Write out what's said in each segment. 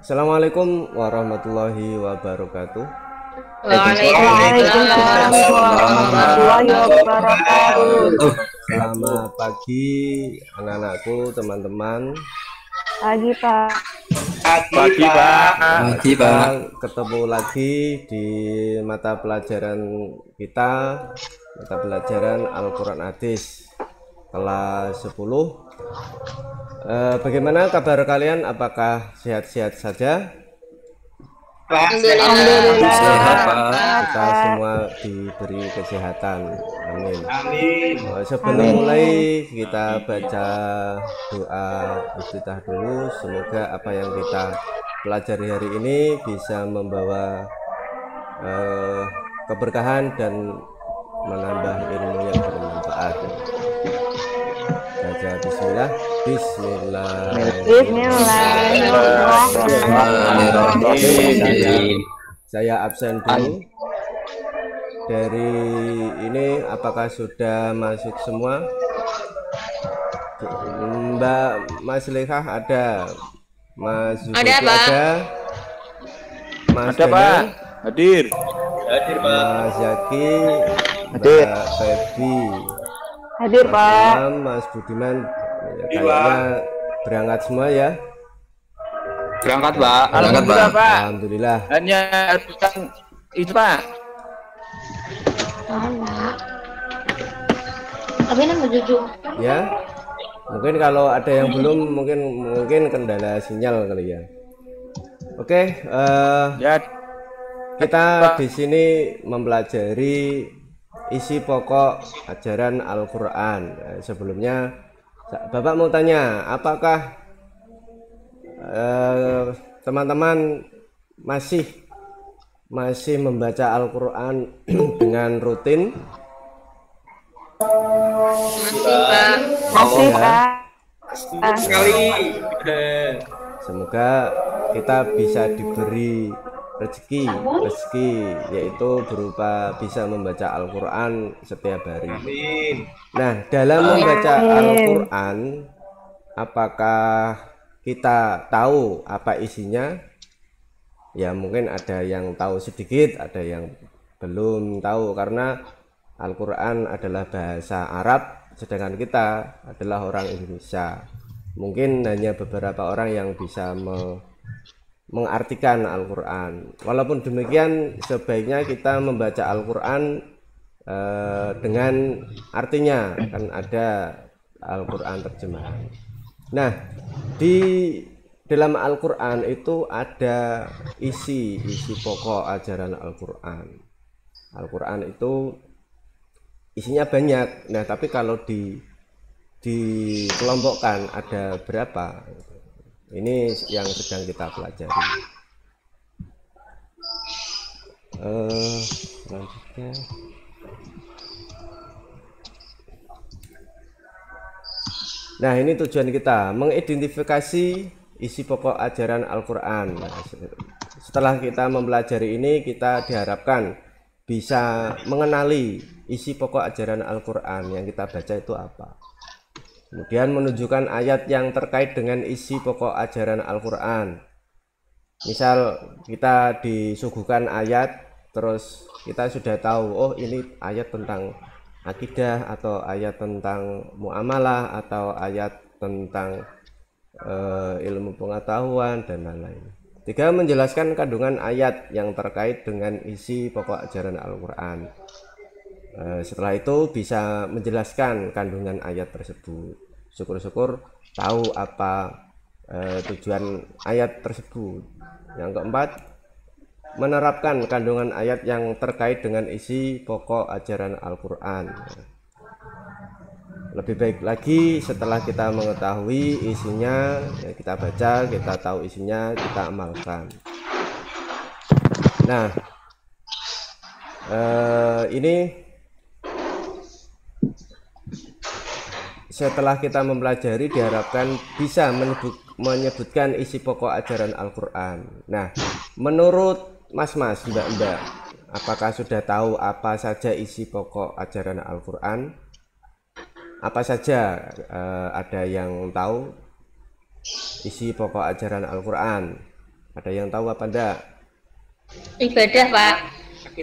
Assalamualaikum warahmatullahi wabarakatuh. Waalaikumsalam warahmatullahi wabarakatuh. Selamat pagi anak-anakku, teman-teman. Pagi Pak. Pagi Pak. Pagi Pak. Ketemu lagi di mata pelajaran kita, mata pelajaran Al-Quran Hadis kelas 10. Bagaimana kabar kalian? Apakah sehat-sehat saja? Alhamdulillah. Sehat Pak. Kita semua diberi kesehatan. Amin. Amin. Sebelum mulai kita baca doa iftitah dulu. Semoga apa yang kita pelajari hari ini bisa membawa keberkahan dan menambah ilmu yang bermanfaat. Baca bismillah. Bismillahirrahmanirrahim. Saya absen dulu. Dari ini apakah sudah masuk semua? Mbak Mas Lekah ada, Mas Zubaidi ada, Mas Ada Pak. Hadir. Hadir Pak. Mas Zaki, Hadir. Mbak Febi, Hadir Pak. Mas Budiman, ya, kayaknya berangkat semua ya. Berangkat Pak. Alhamdulillah Pak. Alhamdulillah. Hanya itu Pak. Tapi nama Juju. Ya, mungkin kalau ada yang belum, mungkin kendala sinyal kali ya. Oke, Ya. kita di sini mempelajari isi pokok ajaran Al-Quran. Sebelumnya, Bapak mau tanya, apakah teman-teman masih membaca Al-Quran dengan rutin? Masih Pak. Sekali. Semoga kita bisa diberi rezeki yaitu berupa bisa membaca Al-Quran setiap hari. Amin. Nah, dalam membaca Al-Quran, apakah kita tahu apa isinya? Ya mungkin ada yang tahu sedikit, ada yang belum tahu, karena Al-Quran adalah bahasa Arab, sedangkan kita adalah orang Indonesia. Mungkin hanya beberapa orang yang bisa mengartikan Al-Quran. Walaupun demikian, sebaiknya kita membaca Al-Quran dengan artinya, kan ada Al-Quran terjemahan. Nah, di dalam Al-Quran itu ada isi pokok ajaran Al-Quran. Al-Quran itu isinya banyak. Nah, tapi kalau dikelompokkan ada berapa? Ini yang sedang kita pelajari. Selanjutnya. Nah, ini tujuan kita, mengidentifikasi isi pokok ajaran Al-Quran. Nah, setelah kita mempelajari ini, kita diharapkan bisa mengenali isi pokok ajaran Al-Quran yang kita baca itu apa. Kemudian menunjukkan ayat yang terkait dengan isi pokok ajaran Al-Quran. Misal kita disuguhkan ayat, terus kita sudah tahu, oh ini ayat tentang akidah, atau ayat tentang muamalah, atau ayat tentang ilmu pengetahuan dan lain-lain. 3. Menjelaskan kandungan ayat yang terkait dengan isi pokok ajaran Al-Quran. Setelah itu bisa menjelaskan kandungan ayat tersebut. Syukur-syukur tahu apa tujuan ayat tersebut. Yang keempat, menerapkan kandungan ayat yang terkait dengan isi pokok ajaran Al-Quran. Lebih baik lagi setelah kita mengetahui isinya, ya kita baca, kita tahu isinya, kita amalkan. Nah, ini setelah kita mempelajari diharapkan bisa menyebutkan isi pokok ajaran Al-Quran. Nah, menurut mas-mas, mbak-mbak, apakah sudah tahu apa saja isi pokok ajaran Al-Quran? Apa saja ada yang tahu isi pokok ajaran Al-Quran? Ada yang tahu apa enggak? Ibadah, Pak.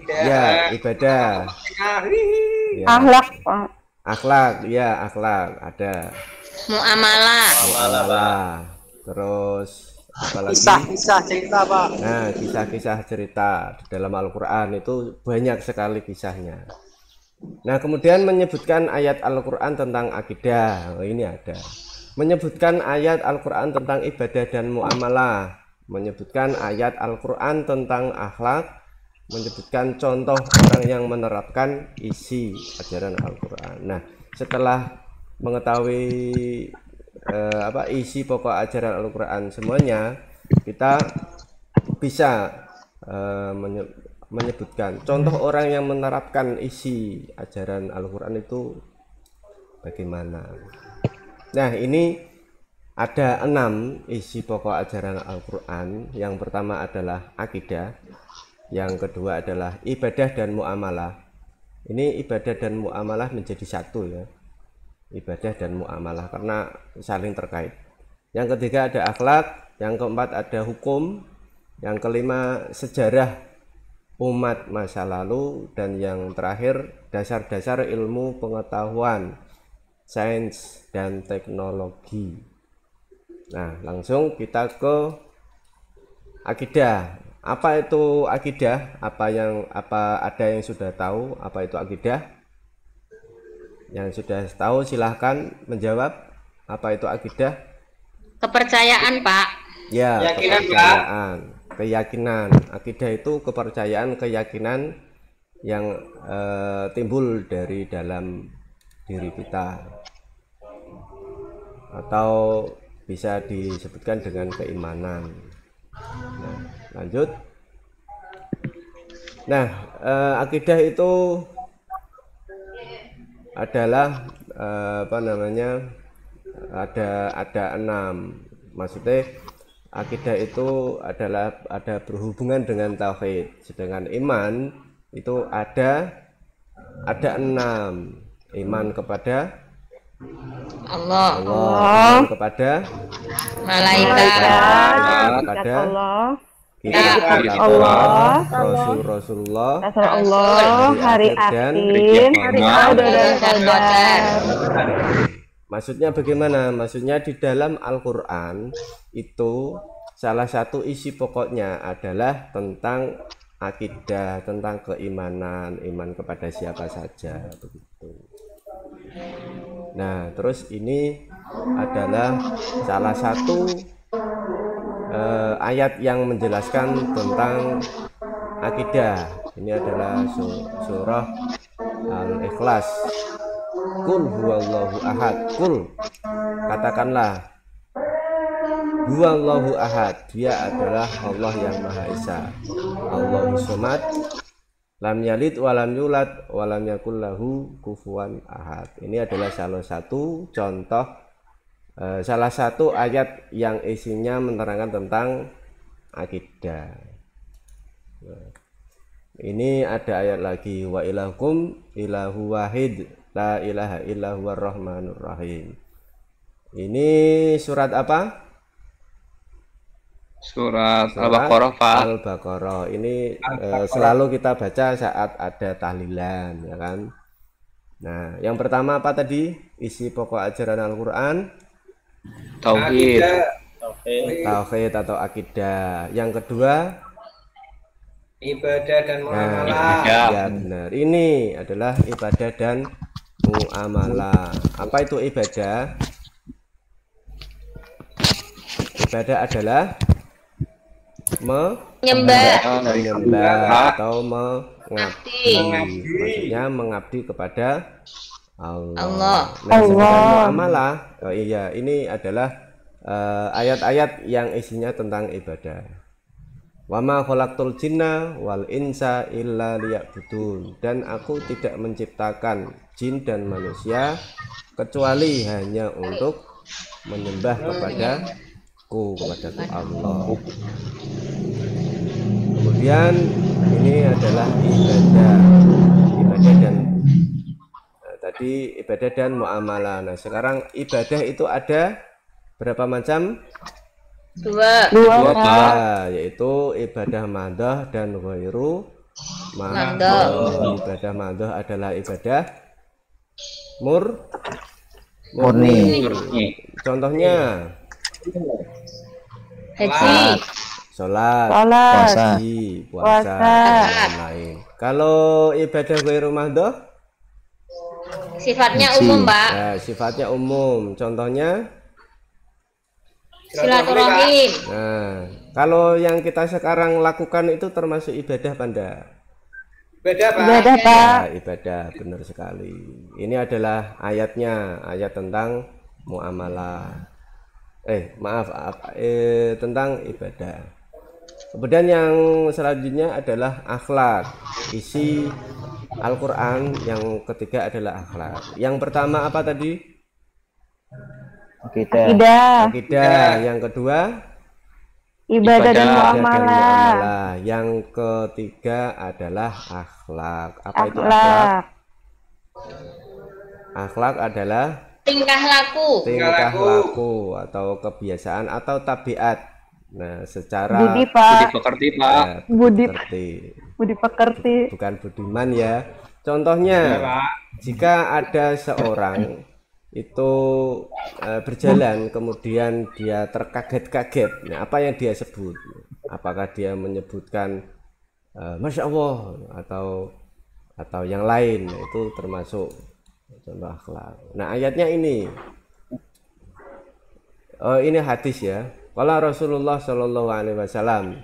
Ya, ibadah. Ya. Akhlak, Pak. Akhlak, ya akhlak ada. Muamalah. Muamalah. Terus apalagi? Kisah cerita, Pak. Nah, kisah-kisah cerita di dalam Al-Quran itu banyak sekali kisahnya. Nah, kemudian menyebutkan ayat Al-Quran tentang akidah. Oh, ini ada. Menyebutkan ayat Al-Quran tentang ibadah dan muamalah. Menyebutkan ayat Al-Quran tentang akhlak. Menyebutkan contoh orang yang menerapkan isi ajaran Al-Quran. Nah, setelah mengetahui isi pokok ajaran Al-Quran semuanya, kita bisa menyebutkan contoh orang yang menerapkan isi ajaran Al-Quran itu bagaimana. Nah, ini ada 6 isi pokok ajaran Al-Quran. Yang pertama adalah akidah, yang kedua adalah ibadah dan muamalah. Ini ibadah dan muamalah menjadi satu ya, ibadah dan muamalah karena saling terkait. Yang ketiga ada akhlak, yang keempat ada hukum, yang kelima sejarah umat masa lalu, dan yang terakhir dasar-dasar ilmu pengetahuan, sains dan teknologi. Nah, langsung kita ke akidah. Apa itu akidah? Apa ada yang sudah tahu apa itu akidah? Yang sudah tahu silahkan menjawab. Apa itu akidah? Kepercayaan, Pak. Ya, kepercayaan, keyakinan. Akidah itu kepercayaan, keyakinan yang timbul dari dalam diri kita, atau bisa disebutkan dengan keimanan. Nah, lanjut. Nah, akidah itu adalah ada 6. Maksudnya akidah itu adalah ada berhubungan dengan tauhid, sedangkan iman itu ada 6. Iman kepada Allah. iman kepada Malaikat. kepada Allah. kitab Allah, Rasulullah, hari dan akhir, dan qadar. Maksudnya bagaimana? Maksudnya di dalam Al-Quran itu salah satu isi pokoknya adalah tentang akidah, tentang keimanan, iman kepada siapa saja, begitu. Nah, terus ini adalah salah satu ayat yang menjelaskan tentang akidah. Ini adalah surah Al-Ikhlas. Qul huwallahu ahad. Qul, katakanlah, huwallahu ahad, dia adalah Allah yang Maha Esa. Allahus Samad, lam yalid walam yulad walam yakul lahu kufuwan ahad. Ini adalah salah satu contoh, salah satu ayat yang isinya menerangkan tentang akidah. Ini ada ayat lagi, wa ilahukum ilahu wahid la ilaha illa huwar rahmanur rahim. Ini surat apa? Surat Al-Baqarah, Pak. Al-Baqarah. Ini selalu kita baca saat ada tahlilan, ya kan? Nah, yang pertama apa tadi? Isi pokok ajaran Al-Quran? Tauhid. Tauhid atau akidah. Yang kedua? Ibadah dan muamalah. Nah, ya benar. Ini adalah ibadah dan muamalah. Apa itu ibadah? Ibadah adalah menyembah atau mengabdi. Maksudnya mengabdi kepada Allah. Nah, muamalah, oh iya, ini adalah ayat-ayat yang isinya tentang ibadah. Wa ma khalaqtul jinna wal insa illa liya'budun. Dan aku tidak menciptakan jin dan manusia kecuali hanya untuk menyembah kepadaku, kepada Allah. Kemudian ini adalah ibadah dan tadi ibadah dan muamalah. Nah, sekarang ibadah itu ada berapa macam? Dua. Dua, Pak. Pak. Ya, yaitu ibadah madhah dan ghairu madhah. Ibadah madhah adalah ibadah murni. Contohnya Haji. sholat, Sholat. haji, puasa, dan lain-lain. Kalau ibadah ghairu madhah, Sifatnya umum, Pak. ya, sifatnya umum. Contohnya, Silaturahim. nah, kalau yang kita sekarang lakukan itu termasuk ibadah Panda. Ibadah, Pak. Ya, ibadah, benar sekali. Ini adalah ayatnya, ayat tentang muamalah. Tentang ibadah. Kemudian yang selanjutnya adalah akhlak. Isi Al-Quran yang ketiga adalah akhlak. Yang pertama apa tadi? Akidah. Akidah. Yang kedua Ibadah dan Ibadah dan muamalah. muamalah. Yang ketiga adalah akhlak. Apa itu akhlak? Akhlak. Akhlak adalah Tingkah laku. tingkah laku atau kebiasaan atau tabiat. Nah, secara Budi, Budi Pak. pekerti, Pak. Budi. pekerti. Budi pekerti. Bukan budiman ya. Contohnya, jika ada seorang itu berjalan kemudian dia terkaget-kaget, nah, apa yang dia sebut? Apakah dia menyebutkan Masya Allah atau yang lain? Nah, itu termasuk contoh akhlak. Nah, ayatnya ini hadis ya. Qala Rasulullah Shallallahu Alaihi Wasallam,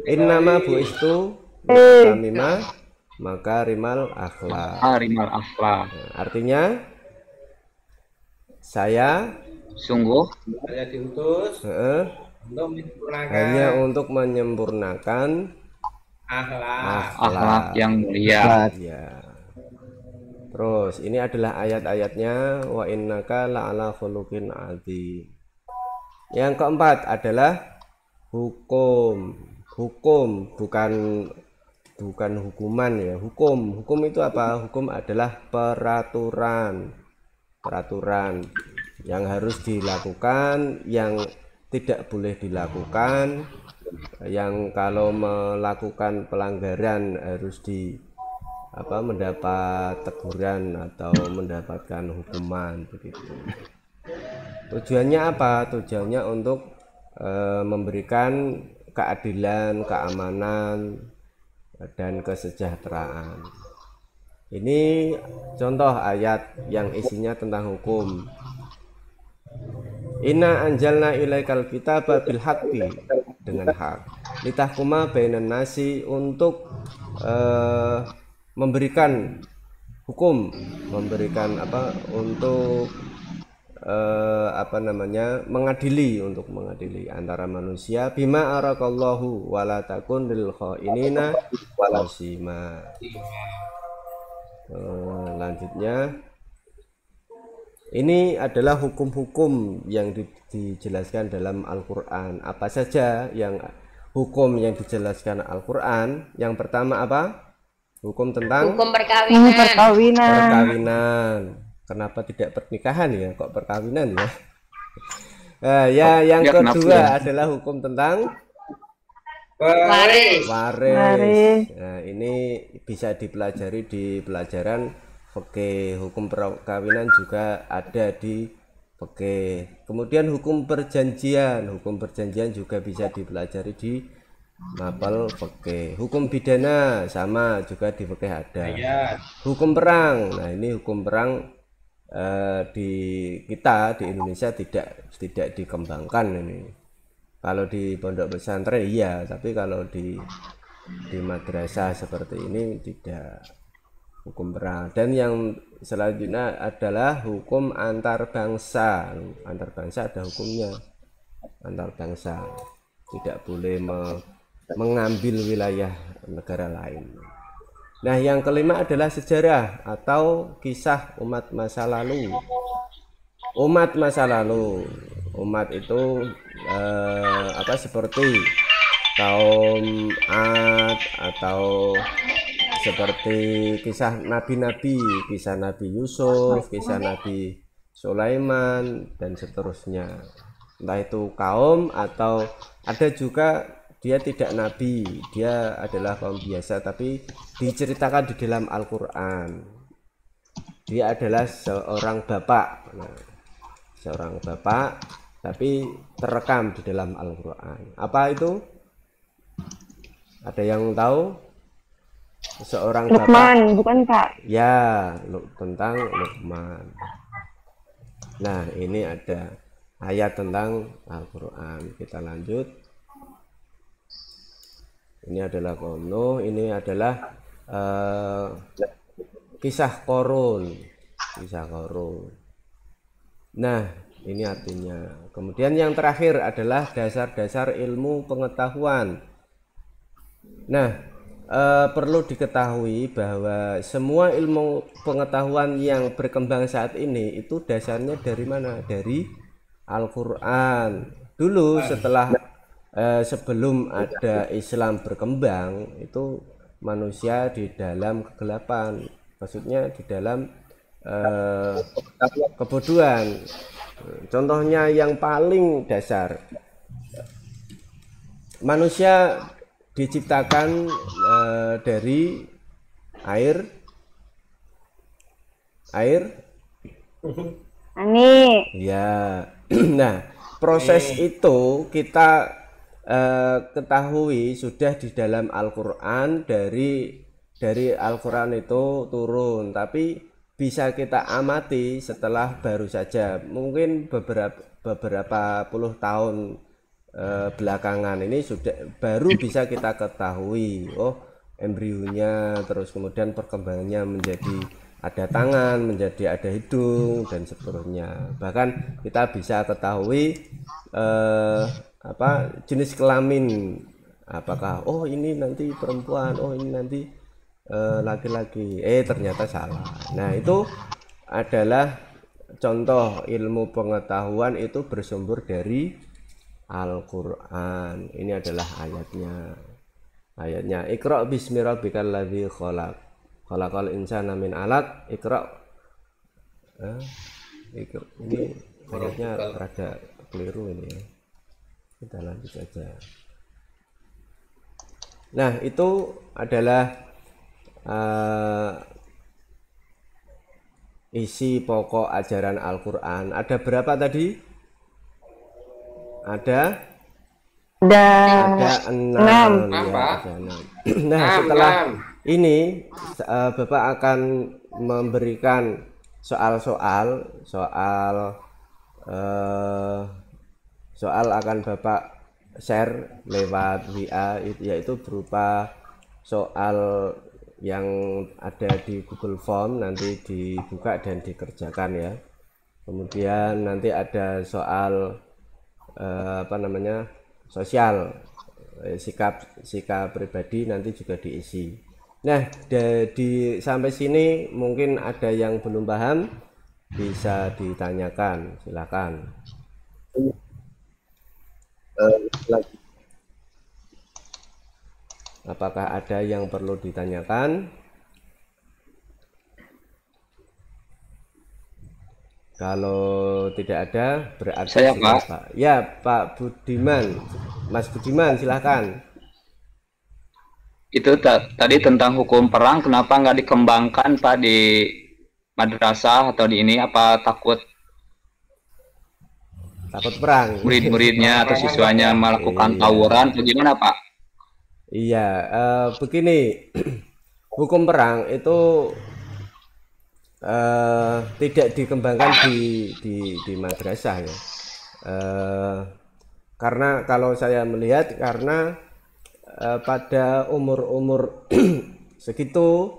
innama bu'istu tamima maka rimal akhlak. Harimal akhlak. Nah, artinya saya Sungguh diutus untuk menyempurnakan hanya untuk menyempurnakan akhlak yang mulia. ya. Terus ini adalah ayat-ayatnya, wa innaka la'ala khuluqin adzim. Yang keempat adalah hukum. Hukum bukan hukuman ya. Hukum itu apa? Hukum adalah peraturan yang harus dilakukan, yang tidak boleh dilakukan, yang kalau melakukan pelanggaran harus mendapat teguran atau mendapatkan hukuman begitu. Tujuannya apa? Tujuannya untuk memberikan keadilan, keamanan, dan kesejahteraan. Ini contoh ayat yang isinya tentang hukum. Inna anjalna ilaikal kitaba bil haqqi, dengan hak. Litahkuma bainan nasi, untuk memberikan hukum, memberikan untuk mengadili antara manusia. Bima arakallahu wala takun lil khainina wasima. Lanjutnya, ini adalah hukum-hukum yang dijelaskan dalam Al-Quran. Apa saja hukum yang dijelaskan Al-Quran? Yang pertama apa? Hukum tentang Hukum perkawinan. perkawinan. Kenapa tidak pernikahan ya? Kok perkawinan ya? Yang kedua adalah hukum tentang Waris. Nah, ini bisa dipelajari di pelajaran fikih. Hukum perkawinan juga ada di fikih. Kemudian hukum perjanjian juga bisa dipelajari di mapel fikih. Hukum pidana sama juga di fikih ada. Hukum perang. Nah, ini hukum perang di Indonesia tidak dikembangkan ini. Kalau di pondok pesantren iya, tapi kalau di madrasah seperti ini tidak. Hukum perang. Dan yang selanjutnya adalah hukum antar bangsa. Antar bangsa ada hukumnya. Antar bangsa tidak boleh mengambil wilayah negara lain. Nah, yang kelima adalah sejarah atau kisah umat masa lalu. Umat itu seperti kaum Ad, atau seperti kisah nabi-nabi, kisah Nabi Yusuf, kisah Nabi Sulaiman, dan seterusnya. entah itu kaum atau ada juga dia tidak nabi, dia adalah kaum biasa tapi diceritakan di dalam Al-Qur'an. Dia adalah seorang bapak. Nah, seorang bapak tapi terekam di dalam Al-Qur'an. Apa itu? Ada yang tahu? Seorang Luqman, bapak. bukan Pak? Ya, tentang Luqman. Nah, ini ada ayat tentang Al-Qur'an. Kita lanjut. Ini adalah kaum Nuh, ini adalah kisah Qarun. Kisah Qarun. Nah, ini artinya. Kemudian yang terakhir adalah dasar-dasar ilmu pengetahuan. Nah, perlu diketahui bahwa semua ilmu pengetahuan yang berkembang saat ini itu dasarnya dari mana? Dari Al-Qur'an. Dulu setelah sebelum ada Islam berkembang, itu manusia di dalam kegelapan, maksudnya di dalam kebodohan. Contohnya yang paling dasar, manusia diciptakan dari air ya. Nah, proses itu kita ketahui sudah di dalam Al-Qur'an, dari Al-Qur'an itu turun, tapi bisa kita amati setelah baru saja mungkin beberapa puluh tahun belakangan ini sudah baru bisa kita ketahui, oh embrionya, terus kemudian perkembangannya menjadi ada tangan, menjadi ada hidung dan seterusnya. Bahkan kita bisa ketahui jenis kelamin, apakah oh ini nanti perempuan, oh ini nanti laki-laki, ternyata salah. Nah, itu adalah contoh ilmu pengetahuan itu bersumber dari Al-Qur'an. Ini adalah ayatnya. Iqra bismi rabbikal ladzi khalaq. Khalaqal insana min 'alaq. Iqra. Ini ayatnya rada keliru ini ya. Kita lanjut saja. Nah, itu adalah isi pokok ajaran Al-Qur'an. Ada berapa tadi? Ada 6 ya, ada 6. Nah, setelah ini Bapak akan memberikan soal akan Bapak share lewat WA, yaitu berupa soal yang ada di Google Form, nanti dibuka dan dikerjakan ya. Kemudian nanti ada soal sosial, sikap pribadi nanti juga diisi. Nah, sampai sini mungkin ada yang belum paham, bisa ditanyakan, silakan. Apakah ada yang perlu ditanyakan? Kalau tidak ada, berarti saya Pak. Ya, Pak Budiman, Mas Budiman, silahkan. Itu tadi tentang hukum perang, kenapa nggak dikembangkan Pak di madrasah atau di ini? Apa takut perang? Murid-muridnya atau siswanya melakukan tawuran atau gimana Pak? Iya, begini, hukum perang itu tidak dikembangkan di madrasah ya, karena kalau saya melihat karena pada umur segitu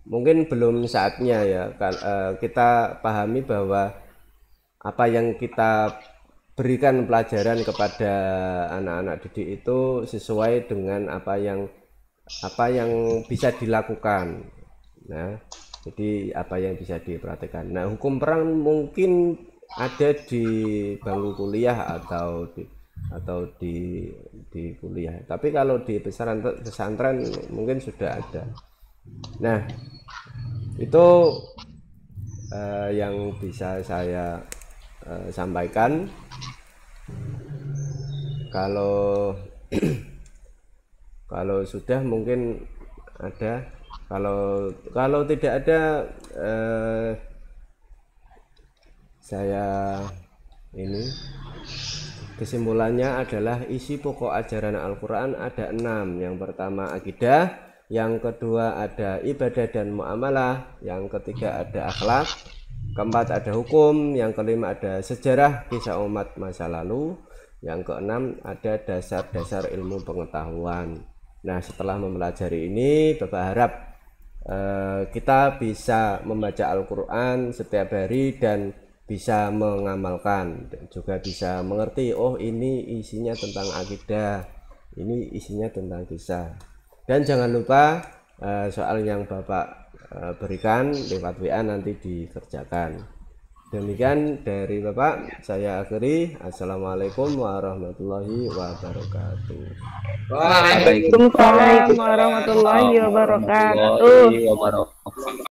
mungkin belum saatnya ya. Kita pahami bahwa apa yang kita berikan pelajaran kepada anak-anak didik itu sesuai dengan apa yang bisa dilakukan. Nah, jadi apa yang bisa diperhatikan. Nah, hukum perang mungkin ada di bangku kuliah atau di kuliah. Tapi kalau di pesantren mungkin sudah ada. Nah, itu yang bisa saya sampaikan. Kalau kalau sudah mungkin ada, kalau tidak ada saya ini kesimpulannya adalah isi pokok ajaran Al-Quran ada 6. Yang pertama akidah, yang kedua ada ibadah dan muamalah, yang ketiga ada akhlak, keempat ada hukum, yang kelima ada sejarah kisah umat masa lalu, yang keenam ada dasar-dasar ilmu pengetahuan. Nah, setelah mempelajari ini, Bapak harap kita bisa membaca Al-Quran setiap hari dan bisa mengamalkan, dan juga bisa mengerti, oh ini isinya tentang akidah, ini isinya tentang kisah. Dan jangan lupa soal yang Bapak berikan lewat WA nanti dikerjakan. Demikian dari Bapak, saya akhiri. Assalamualaikum warahmatullahi wabarakatuh. Waalaikumsalam warahmatullahi wabarakatuh.